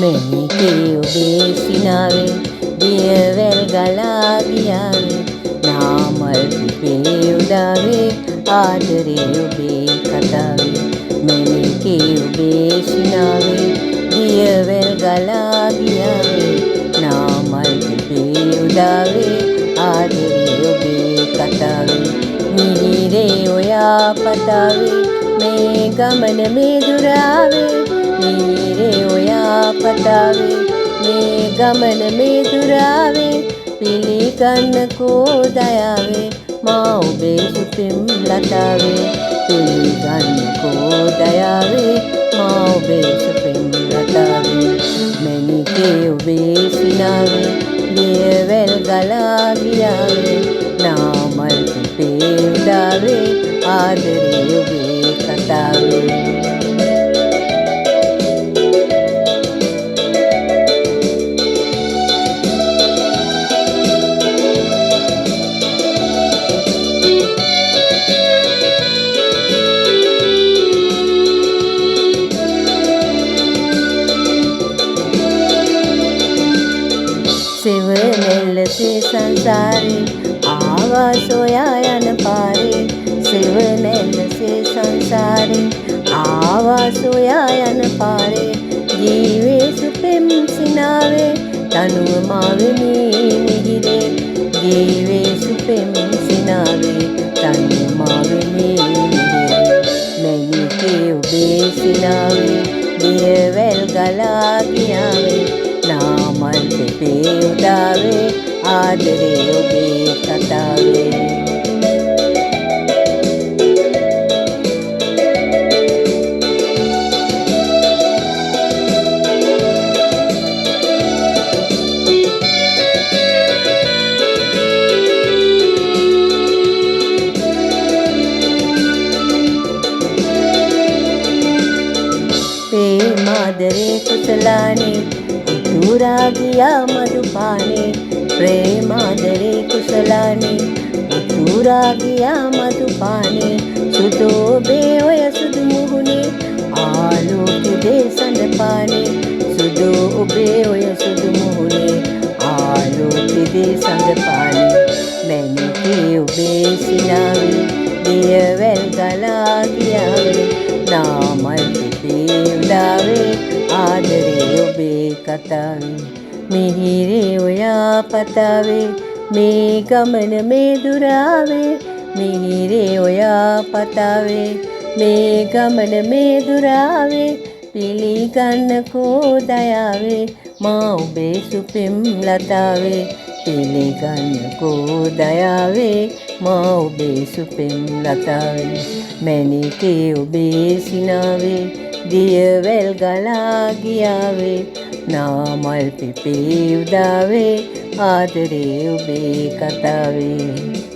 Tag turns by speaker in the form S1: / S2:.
S1: මෙනිකේ ඔබේ සිනාවේ දියවැල් ගලා ගියාවේ නාමල් පිපේ උදාවේ ආදරේ ඔබේ කතාවේ මෙනිකේ ඔබේ සිනාවේ දියවැල් ගලා ගියාවේ නාමල් පිපේ උදාවේ ආදරේ ඔබේ කතාවේ මිහිරේ ඔයා පතාවේ මේ ගමන මේ දුරාවේ මිහිරේ ඔයා පතාවේ මේ ගමන මේ දුරාවේ පිළිගන්නකෝ දයාවේ මා ඔබේ සුපිම් ලතාවේ පිළිගන්නකෝ දයාවේ මා ඔබේ සුපිම් ලතාවේ මෙනිකේ ඔබේ සිනාවේ දියවැල් ගලා ගියාවේ නාමල් පිපේ උදාවේ ආදරේ ඔබේ කතාවේ සිවනෙල්ලසේ සංසාරේ ආවා සොයා යන පාරේ සිවනෙල්ලසේ සංසාරේ ආවා සොයා යන පාරේ ජීවේ සුපෙම් සිනාවේ තනුව මාවෙමි මිහිරේ ජීවේ සුපෙම් සිනාවේ තනුව මාවෙමි මිහිරේ මෙනිකේ ඔබේ සිනාවේ දියවැල් ගලා ගියාවේ නාමල් පිපේ උදාවේ ආදරේ ඔබේ කතාවේ ප්‍රේමාදරේ කුසලානේ උතුරා ගියා මధుපානේ ප්‍රේමාදරේ කුසලානේ උතුරා ගියා මధුපානේ සුදෝබේ ඔය සුදු මුහුණේ ආලෝකෙ දේශන පානේ සුදෝ ඔබේ ඔය සුදු මුහුණේ ආලෝකෙ දේශන පානේ මෙනිකේ ඔබේ සිනාවේ දියවැල් ගලා ගියාවේ නාමල් පිපේ උදාවේ ආදරේ ඔබේ කතාවේ මිහිරේ ඔයා පතාවේ මේ ගමන මේ දුරාවේ මිහිරේ ඔයා පතාවේ මේ ගමන මේ දුරාවේ පිළිගන්නකෝ දයාවේ මා ඔබේ සුපිම් ලතාවේ පිළිගන්නකෝ දයාවේ මා ඔබේ සුපිම් ලතාවේ මෙනිකේ ඔබේ සිනාවේ දියවැල් ගලා ගියාවේ නාමල් පිපේ උදාවේ ආදරේ ඔබේ කතාවේ